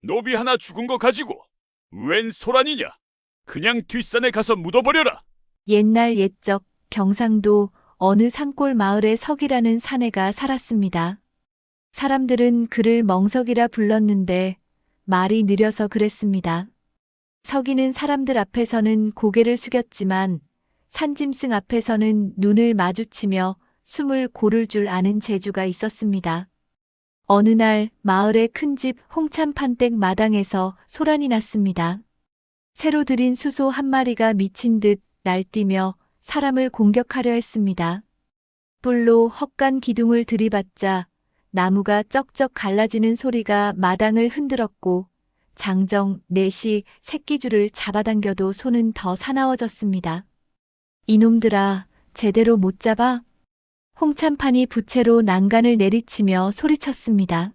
노비 하나 죽은 거 가지고 웬 소란이냐? 그냥 뒷산에 가서 묻어버려라. 옛날 옛적 경상도 어느 산골 마을에 석이라는 사내가 살았습니다. 사람들은 그를 멍석이라 불렀는데 말이 느려서 그랬습니다. 석이는 사람들 앞에서는 고개를 숙였지만 산짐승 앞에서는 눈을 마주치며 숨을 고를 줄 아는 재주가 있었습니다. 어느 날 마을의 큰 집 홍참판댁 마당에서 소란이 났습니다. 새로 들인 수소 한 마리가 미친 듯 날뛰며 사람을 공격하려 했습니다. 뿔로 헛간 기둥을 들이받자 나무가 쩍쩍 갈라지는 소리가 마당을 흔들었고 장정 넷이 새끼줄을 잡아당겨도 손은 더 사나워졌습니다. 이놈들아, 제대로 못 잡아? 홍참판이 부채로 난간을 내리치며 소리쳤습니다.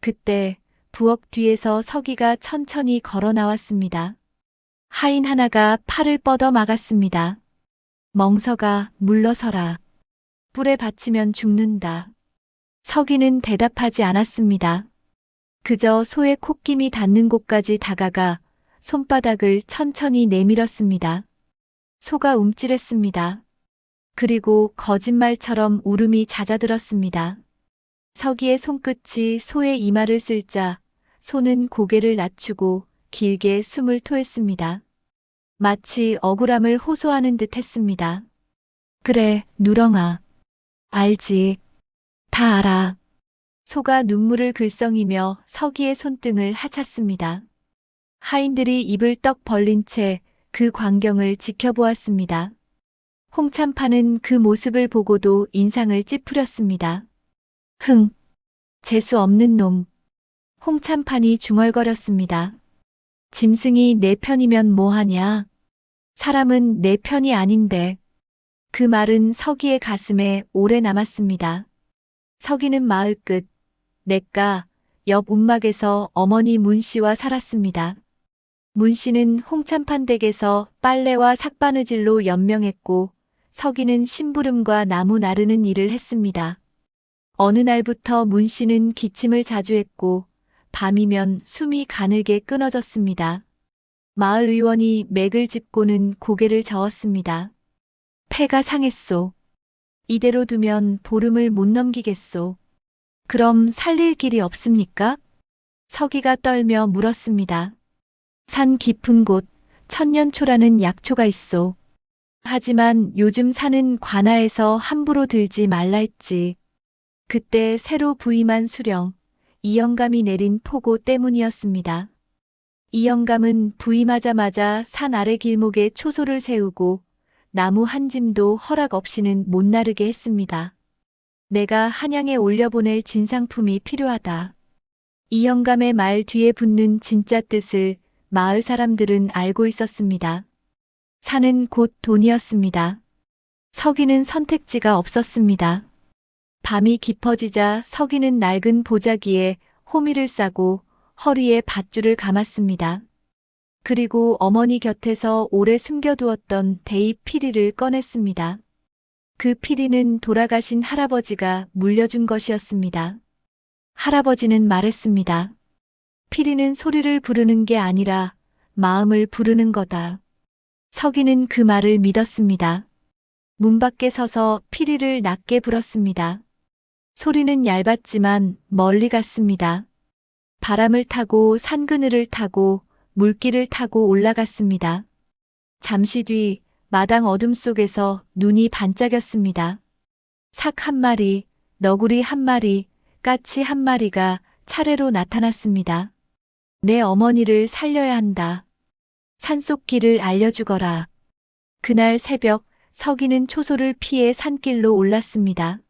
그때 부엌 뒤에서 서기가 천천히 걸어 나왔습니다. 하인 하나가 팔을 뻗어 막았습니다. 멍석아, 물러서라. 뿔에 받치면 죽는다. 서기는 대답하지 않았습니다. 그저 소의 콧김이 닿는 곳까지 다가가 손바닥을 천천히 내밀었습니다. 소가 움찔했습니다. 그리고 거짓말처럼 울음이 잦아들었습니다. 서기의 손끝이 소의 이마를 쓸자 소는 고개를 낮추고 길게 숨을 토했습니다. 마치 억울함을 호소하는 듯 했습니다. 그래, 누렁아. 알지. 다 알아. 소가 눈물을 글썽이며 서기의 손등을 하찼습니다. 하인들이 입을 떡 벌린 채 그 광경을 지켜보았습니다. 홍참판은 그 모습을 보고도 인상을 찌푸렸습니다. 흥, 재수 없는 놈. 홍참판이 중얼거렸습니다. 짐승이 내 편이면 뭐하냐? 사람은 내 편이 아닌데. 그 말은 서기의 가슴에 오래 남았습니다. 서기는 마을 끝, 냇가, 옆 움막에서 어머니 문씨와 살았습니다. 문씨는 홍참판 댁에서 빨래와 삭바느질로 연명했고 서기는 심부름과 나무 나르는 일을 했습니다. 어느 날부터 문씨는 기침을 자주 했고 밤이면 숨이 가늘게 끊어졌습니다. 마을 의원이 맥을 짚고는 고개를 저었습니다. 폐가 상했소. 이대로 두면 보름을 못 넘기겠소. 그럼 살릴 길이 없습니까? 서기가 떨며 물었습니다. 산 깊은 곳 천년초라는 약초가 있소. 하지만 요즘 산은 관아에서 함부로 들지 말라 했지. 그때 새로 부임한 수령, 이영감이 내린 포고 때문이었습니다. 이영감은 부임하자마자 산 아래 길목에 초소를 세우고 나무 한 짐도 허락 없이는 못 나르게 했습니다. 내가 한양에 올려보낼 진상품이 필요하다. 이영감의 말 뒤에 붙는 진짜 뜻을 마을 사람들은 알고 있었습니다. 산은 곧 돈이었습니다. 서기는 선택지가 없었습니다. 밤이 깊어지자 서기는 낡은 보자기에 호미를 싸고 허리에 밧줄을 감았습니다. 그리고 어머니 곁에서 오래 숨겨두었던 대입 피리를 꺼냈습니다. 그 피리는 돌아가신 할아버지가 물려준 것이었습니다. 할아버지는 말했습니다. 피리는 소리를 부르는 게 아니라 마음을 부르는 거다. 서기는 그 말을 믿었습니다. 문 밖에 서서 피리를 낮게 불었습니다. 소리는 얇았지만 멀리 갔습니다. 바람을 타고 산그늘을 타고 물길을 타고 올라갔습니다. 잠시 뒤 마당 어둠 속에서 눈이 반짝였습니다. 삭 한 마리, 너구리 한 마리, 까치 한 마리가 차례로 나타났습니다. 내 어머니를 살려야 한다. 산속 길을 알려주거라. 그날 새벽 서기는 초소를 피해 산길로 올랐습니다.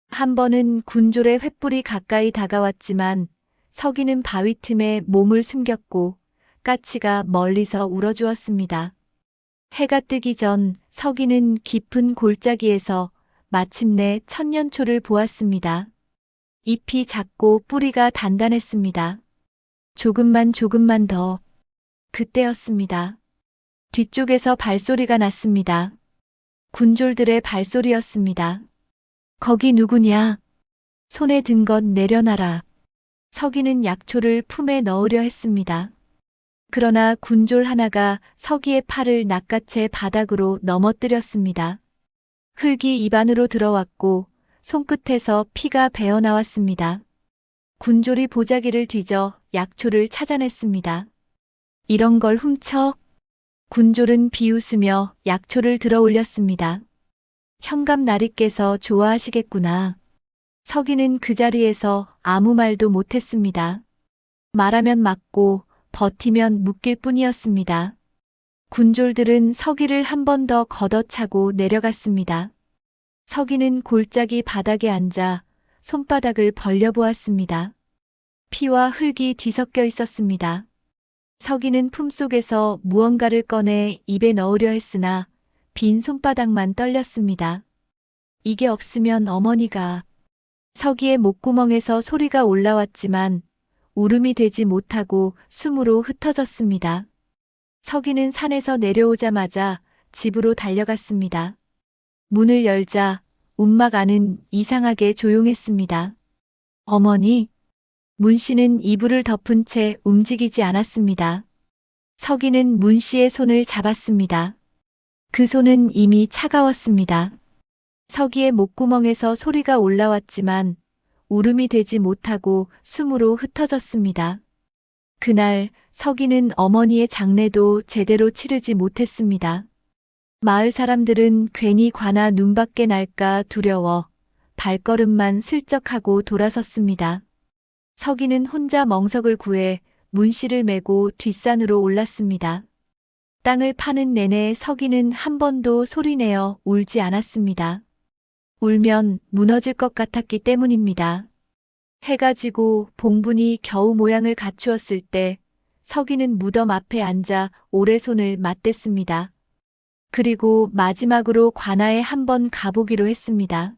한 번은 군졸의 횃불이 가까이 다가왔지만 서기는 바위 틈에 몸을 숨겼고 까치가 멀리서 울어주었습니다. 해가 뜨기 전 서기는 깊은 골짜기에서 마침내 천년초를 보았습니다. 잎이 작고 뿌리가 단단했습니다. 조금만 더. 그때였습니다. 뒤쪽에서 발소리가 났습니다. 군졸들의 발소리였습니다. 거기 누구냐? 손에 든 것 내려놔라. 서기는 약초를 품에 넣으려 했습니다. 그러나 군졸 하나가 서기의 팔을 낚아채 바닥으로 넘어뜨렸습니다. 흙이 입안으로 들어왔고 손끝에서 피가 배어 나왔습니다. 군졸이 보자기를 뒤져 약초를 찾아냈습니다. 이런 걸 훔쳐? 군졸은 비웃으며 약초를 들어 올렸습니다. 현감 나리께서 좋아하시겠구나. 서기는 그 자리에서 아무 말도 못했습니다. 말하면 맞고 버티면 묶일 뿐이었습니다. 군졸들은 서기를 한 번 더 걷어차고 내려갔습니다. 서기는 골짜기 바닥에 앉아 손바닥을 벌려보았습니다. 피와 흙이 뒤섞여 있었습니다. 서기는 품속에서 무언가를 꺼내 입에 넣으려 했으나 빈 손바닥만 떨렸습니다. 이게 없으면 어머니가... 서기의 목구멍에서 소리가 올라왔지만 울음이 되지 못하고 숨으로 흩어졌습니다. 서기는 산에서 내려오자마자 집으로 달려갔습니다. 문을 열자 움막 안은 이상하게 조용했습니다. 어머니, 문 씨는 이불을 덮은 채 움직이지 않았습니다. 서기는 문 씨의 손을 잡았습니다. 그 손은 이미 차가웠습니다. 서기의 목구멍에서 소리가 올라왔지만 울음이 되지 못하고 숨으로 흩어졌습니다. 그날 서기는 어머니의 장례도 제대로 치르지 못했습니다. 마을 사람들은 괜히 관아 눈밖에 날까 두려워 발걸음만 슬쩍하고 돌아섰습니다. 서기는 혼자 멍석을 구해 문씨를 메고 뒷산으로 올랐습니다. 땅을 파는 내내 서기는 한 번도 소리내어 울지 않았습니다. 울면 무너질 것 같았기 때문입니다. 해가 지고 봉분이 겨우 모양을 갖추었을 때 서기는 무덤 앞에 앉아 오래손을 맞댔습니다. 그리고 마지막으로 관아에 한번 가보기로 했습니다.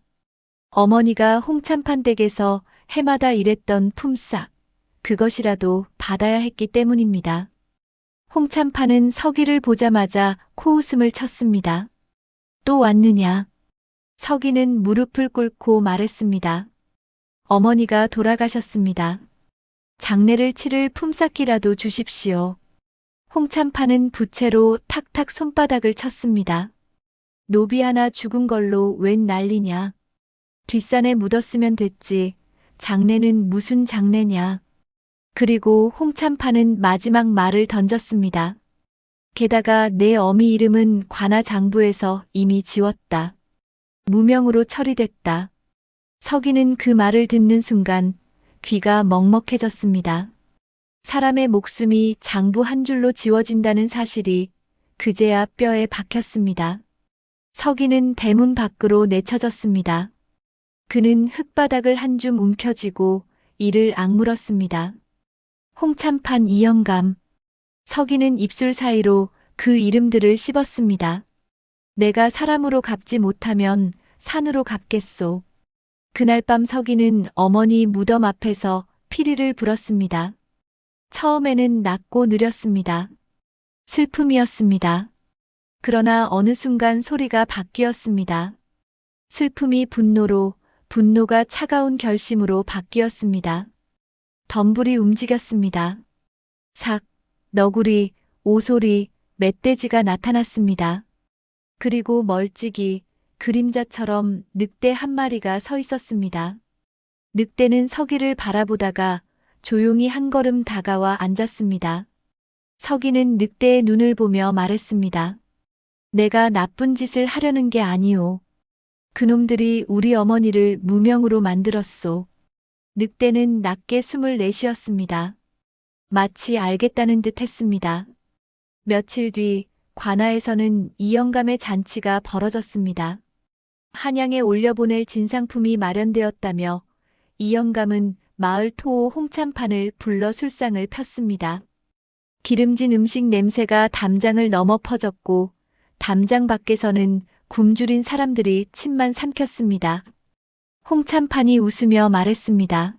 어머니가 홍참판 댁에서 해마다 일했던 품삯, 그것이라도 받아야 했기 때문입니다. 홍참판은 서기를 보자마자 코웃음을 쳤습니다. 또 왔느냐? 서기는 무릎을 꿇고 말했습니다. 어머니가 돌아가셨습니다. 장례를 치를 품삯이라도 주십시오. 홍참판은 부채로 탁탁 손바닥을 쳤습니다. 노비 하나 죽은 걸로 웬 난리냐. 뒷산에 묻었으면 됐지. 장례는 무슨 장례냐. 그리고 홍참판은 마지막 말을 던졌습니다. 게다가 내 어미 이름은 관아 장부에서 이미 지웠다. 무명으로 처리됐다. 서기는 그 말을 듣는 순간 귀가 먹먹해졌습니다. 사람의 목숨이 장부 한 줄로 지워진다는 사실이 그제야 뼈에 박혔습니다. 서기는 대문 밖으로 내쳐졌습니다. 그는 흙바닥을 한 줌 움켜쥐고 이를 악물었습니다. 홍참판 이영감. 서기는 입술 사이로 그 이름들을 씹었습니다. 내가 사람으로 갚지 못하면 산으로 갚겠소. 그날 밤 서기는 어머니 무덤 앞에서 피리를 불었습니다. 처음에는 낮고 느렸습니다. 슬픔이었습니다. 그러나 어느 순간 소리가 바뀌었습니다. 슬픔이 분노로, 분노가 차가운 결심으로 바뀌었습니다. 덤불이 움직였습니다. 삭, 너구리, 오소리, 멧돼지가 나타났습니다. 그리고 멀찍이 그림자처럼 늑대 한 마리가 서 있었습니다. 늑대는 서기를 바라보다가 조용히 한 걸음 다가와 앉았습니다. 서기는 늑대의 눈을 보며 말했습니다. 내가 나쁜 짓을 하려는 게 아니오. 그놈들이 우리 어머니를 무명으로 만들었소. 늑대는 낮게 숨을 내쉬었습니다. 마치 알겠다는 듯 했습니다. 며칠 뒤 관아에서는 이영감의 잔치가 벌어졌습니다. 한양에 올려보낼 진상품이 마련되었다며 이영감은 마을 토호 홍참판을 불러 술상을 폈습니다. 기름진 음식 냄새가 담장을 넘어 퍼졌고 담장 밖에서는 굶주린 사람들이 침만 삼켰습니다. 홍참판이 웃으며 말했습니다.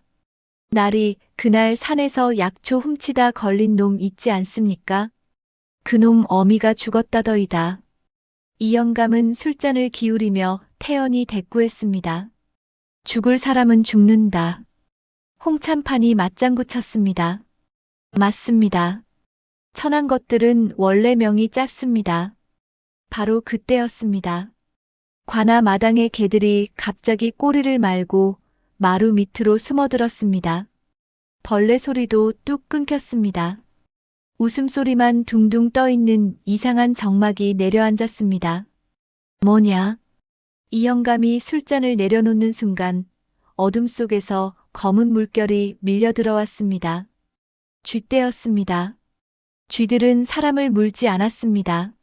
나리, 그날 산에서 약초 훔치다 걸린 놈 있지 않습니까? 그놈 어미가 죽었다더이다. 이영감은 술잔을 기울이며 태연히 대꾸했습니다. 죽을 사람은 죽는다. 홍찬판이 맞장구 쳤습니다. 맞습니다. 천한 것들은 원래 명이 짧습니다. 바로 그때였습니다. 관아 마당의 개들이 갑자기 꼬리를 말고 마루 밑으로 숨어들었습니다. 벌레 소리도 뚝 끊겼습니다. 웃음소리만 둥둥 떠있는 이상한 정막이 내려앉았습니다. 뭐냐? 이 영감이 술잔을 내려놓는 순간 어둠 속에서 검은 물결이 밀려 들어왔습니다. 쥐떼였습니다. 쥐들은 사람을 물지 않았습니다.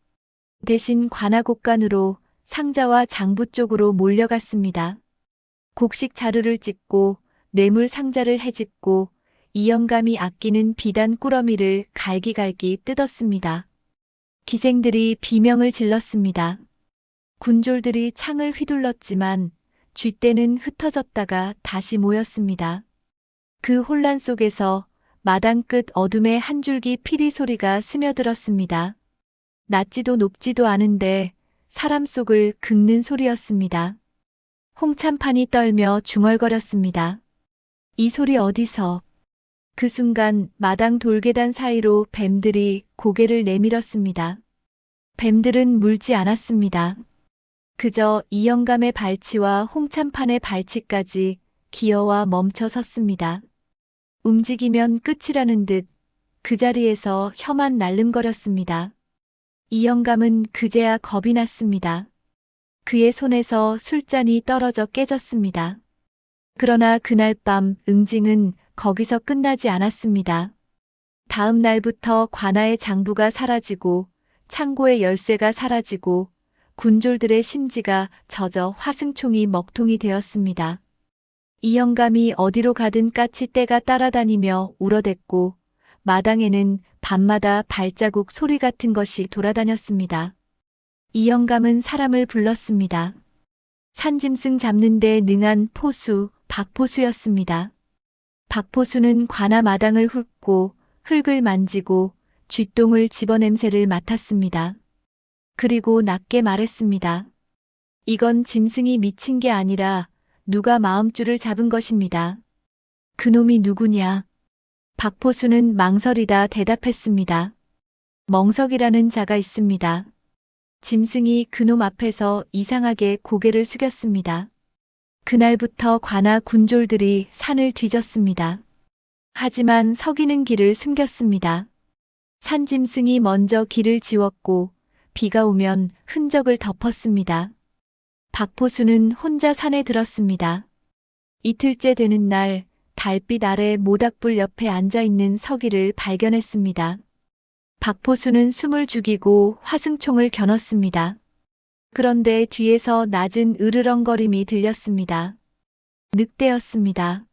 대신 관아곡간으로 상자와 장부 쪽으로 몰려갔습니다. 곡식 자루를 찢고 뇌물 상자를 헤집고 이 영감이 아끼는 비단 꾸러미를 갈기갈기 뜯었습니다. 기생들이 비명을 질렀습니다. 군졸들이 창을 휘둘렀지만 쥐떼는 흩어졌다가 다시 모였습니다. 그 혼란 속에서 마당 끝 어둠에 한 줄기 피리 소리가 스며들었습니다. 낮지도 높지도 않은데 사람 속을 긁는 소리였습니다. 홍찬판이 떨며 중얼거렸습니다. 이 소리 어디서? 그 순간 마당 돌계단 사이로 뱀들이 고개를 내밀었습니다. 뱀들은 물지 않았습니다. 그저 이 영감의 발치와 홍찬판의 발치까지 기어와 멈춰 섰습니다. 움직이면 끝이라는 듯 그 자리에서 혀만 날름거렸습니다. 이 영감은 그제야 겁이 났습니다. 그의 손에서 술잔이 떨어져 깨졌습니다. 그러나 그날 밤 응징은 거기서 끝나지 않았습니다. 다음 날부터 관아의 장부가 사라지고 창고의 열쇠가 사라지고 군졸들의 심지가 젖어 화승총이 먹통이 되었습니다. 이 영감이 어디로 가든 까치 떼가 따라다니며 울어댔고 마당에는 밤마다 발자국 소리 같은 것이 돌아다녔습니다. 이 영감은 사람을 불렀습니다. 산짐승 잡는 데 능한 포수, 박포수였습니다. 박포수는 관아 마당을 훑고 흙을 만지고 쥐똥을 집어 냄새를 맡았습니다. 그리고 낮게 말했습니다. 이건 짐승이 미친 게 아니라 누가 마음줄을 잡은 것입니다. 그놈이 누구냐? 박포수는 망설이다 대답했습니다. 멍석이라는 자가 있습니다. 짐승이 그놈 앞에서 이상하게 고개를 숙였습니다. 그날부터 관아 군졸들이 산을 뒤졌습니다. 하지만 서기는 길을 숨겼습니다. 산짐승이 먼저 길을 지웠고 비가 오면 흔적을 덮었습니다. 박포수는 혼자 산에 들었습니다. 이틀째 되는 날 달빛 아래 모닥불 옆에 앉아있는 서기를 발견했습니다. 박포수는 숨을 죽이고 화승총을 겨눴습니다. 그런데 뒤에서 낮은 으르렁거림이 들렸습니다. 늑대였습니다.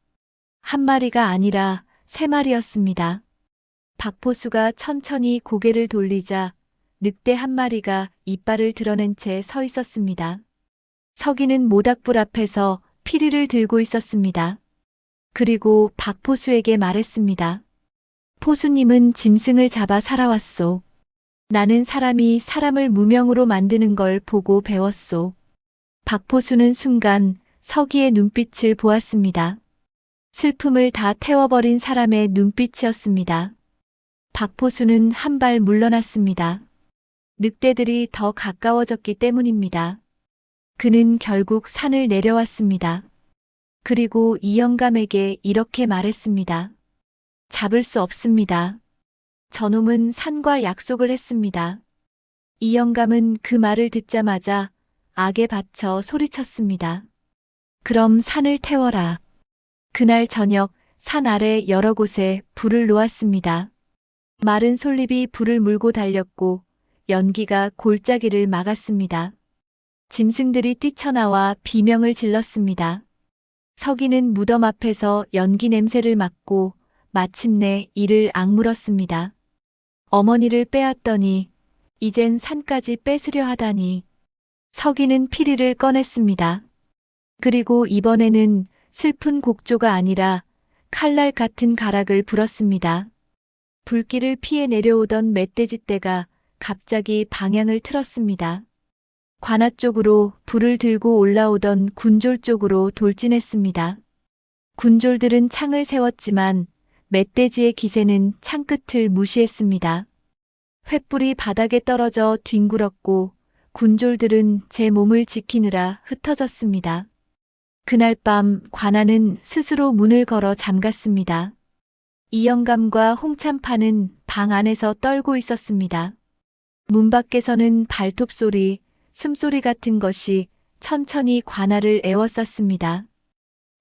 한 마리가 아니라 3마리였습니다. 박포수가 천천히 고개를 돌리자 늑대 한 마리가 이빨을 드러낸 채 서 있었습니다. 서기는 모닥불 앞에서 피리를 들고 있었습니다. 그리고 박포수에게 말했습니다. 포수님은 짐승을 잡아 살아왔소. 나는 사람이 사람을 무명으로 만드는 걸 보고 배웠소. 박포수는 순간 서기의 눈빛을 보았습니다. 슬픔을 다 태워버린 사람의 눈빛이었습니다. 박포수는 한 발 물러났습니다. 늑대들이 더 가까워졌기 때문입니다. 그는 결국 산을 내려왔습니다. 그리고 이 영감에게 이렇게 말했습니다. 잡을 수 없습니다. 저놈은 산과 약속을 했습니다. 이 영감은 그 말을 듣자마자 악에 받쳐 소리쳤습니다. 그럼 산을 태워라. 그날 저녁 산 아래 여러 곳에 불을 놓았습니다. 마른 솔잎이 불을 물고 달렸고 연기가 골짜기를 막았습니다. 짐승들이 뛰쳐나와 비명을 질렀습니다. 서기는 무덤 앞에서 연기 냄새를 맡고 마침내 이를 악물었습니다. 어머니를 빼앗더니 이젠 산까지 뺏으려 하다니. 서기는 피리를 꺼냈습니다. 그리고 이번에는 슬픈 곡조가 아니라 칼날 같은 가락을 불었습니다. 불길을 피해 내려오던 멧돼지떼가 갑자기 방향을 틀었습니다. 관아 쪽으로 불을 들고 올라오던 군졸 쪽으로 돌진했습니다. 군졸들은 창을 세웠지만 멧돼지의 기세는 창끝을 무시했습니다. 횃불이 바닥에 떨어져 뒹굴었고 군졸들은 제 몸을 지키느라 흩어졌습니다. 그날 밤 관아는 스스로 문을 걸어 잠갔습니다. 이영감과 홍참파는 방 안에서 떨고 있었습니다. 문 밖에서는 발톱 소리, 숨소리 같은 것이 천천히 관아를 에워쌌습니다.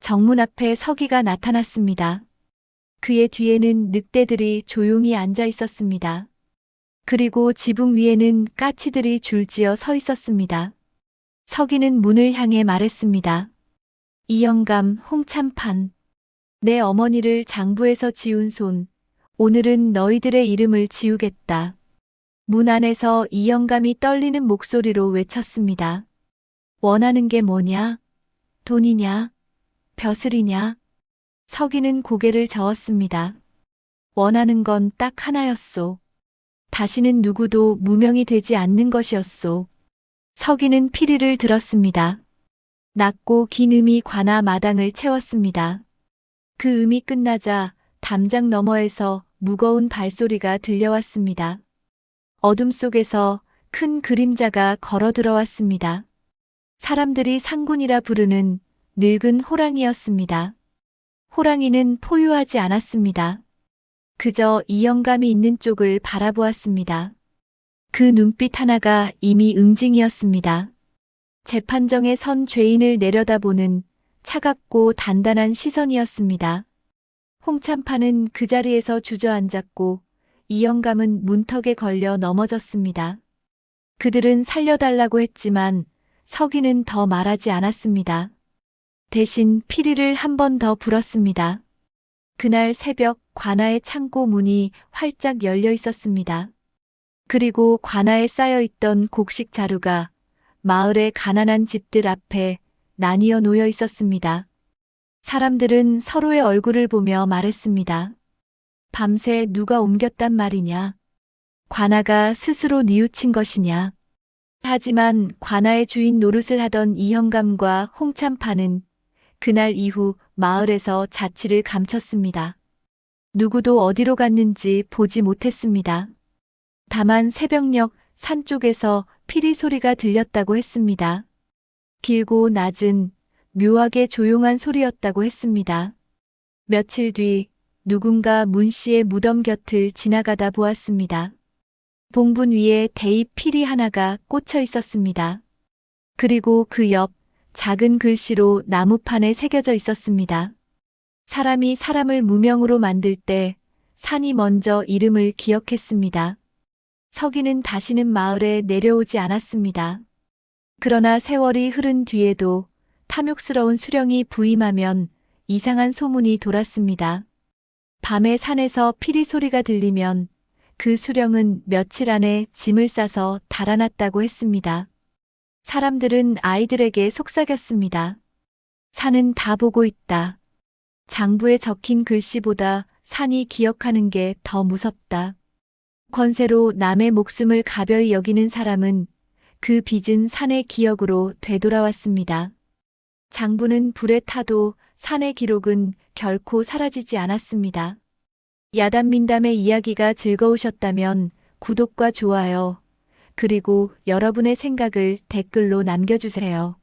정문 앞에 서기가 나타났습니다. 그의 뒤에는 늑대들이 조용히 앉아 있었습니다. 그리고 지붕 위에는 까치들이 줄지어 서 있었습니다. 서기는 문을 향해 말했습니다. 이영감, 홍참판, 내 어머니를 장부에서 지운 손, 오늘은 너희들의 이름을 지우겠다. 문 안에서 이영감이 떨리는 목소리로 외쳤습니다. 원하는 게 뭐냐? 돈이냐? 벼슬이냐? 서기는 고개를 저었습니다. 원하는 건 딱 하나였소. 다시는 누구도 무명이 되지 않는 것이었소. 서기는 피리를 들었습니다. 낮고 긴 음이 관아 마당을 채웠습니다. 그 음이 끝나자 담장 너머에서 무거운 발소리가 들려왔습니다. 어둠 속에서 큰 그림자가 걸어 들어왔습니다. 사람들이 상군이라 부르는 늙은 호랑이였습니다. 호랑이는 포효하지 않았습니다. 그저 이영감이 있는 쪽을 바라보았습니다. 그 눈빛 하나가 이미 응징이었습니다. 재판정에 선 죄인을 내려다보는 차갑고 단단한 시선이었습니다. 홍참파는 그 자리에서 주저앉았고 이영감은 문턱에 걸려 넘어졌습니다. 그들은 살려달라고 했지만 서기는 더 말하지 않았습니다. 대신 피리를 한 번 더 불었습니다. 그날 새벽 관아의 창고 문이 활짝 열려 있었습니다. 그리고 관아에 쌓여있던 곡식 자루가 마을의 가난한 집들 앞에 나뉘어 놓여 있었습니다. 사람들은 서로의 얼굴을 보며 말했습니다. 밤새 누가 옮겼단 말이냐? 관아가 스스로 뉘우친 것이냐? 하지만 관아의 주인 노릇을 하던 이영감과 홍참파는 그날 이후 마을에서 자취를 감췄습니다. 누구도 어디로 갔는지 보지 못했습니다. 다만 새벽녘 산 쪽에서 피리 소리가 들렸다고 했습니다. 길고 낮은 묘하게 조용한 소리였다고 했습니다. 며칠 뒤 누군가 문 씨의 무덤 곁을 지나가다 보았습니다. 봉분 위에 대입 피리 하나가 꽂혀 있었습니다. 그리고 그 옆 작은 글씨로 나무판에 새겨져 있었습니다. 사람이 사람을 무명으로 만들 때 산이 먼저 이름을 기억했습니다. 서기는 다시는 마을에 내려오지 않았습니다. 그러나 세월이 흐른 뒤에도 탐욕스러운 수령이 부임하면 이상한 소문이 돌았습니다. 밤에 산에서 피리 소리가 들리면 그 수령은 며칠 안에 짐을 싸서 달아났다고 했습니다. 사람들은 아이들에게 속삭였습니다. 산은 다 보고 있다. 장부에 적힌 글씨보다 산이 기억하는 게 더 무섭다. 권세로 남의 목숨을 가벼이 여기는 사람은 그 빚은 산의 기억으로 되돌아왔습니다. 장부는 불에 타도 산의 기록은 결코 사라지지 않았습니다. 야단민담의 이야기가 즐거우셨다면 구독과 좋아요, 그리고 여러분의 생각을 댓글로 남겨주세요.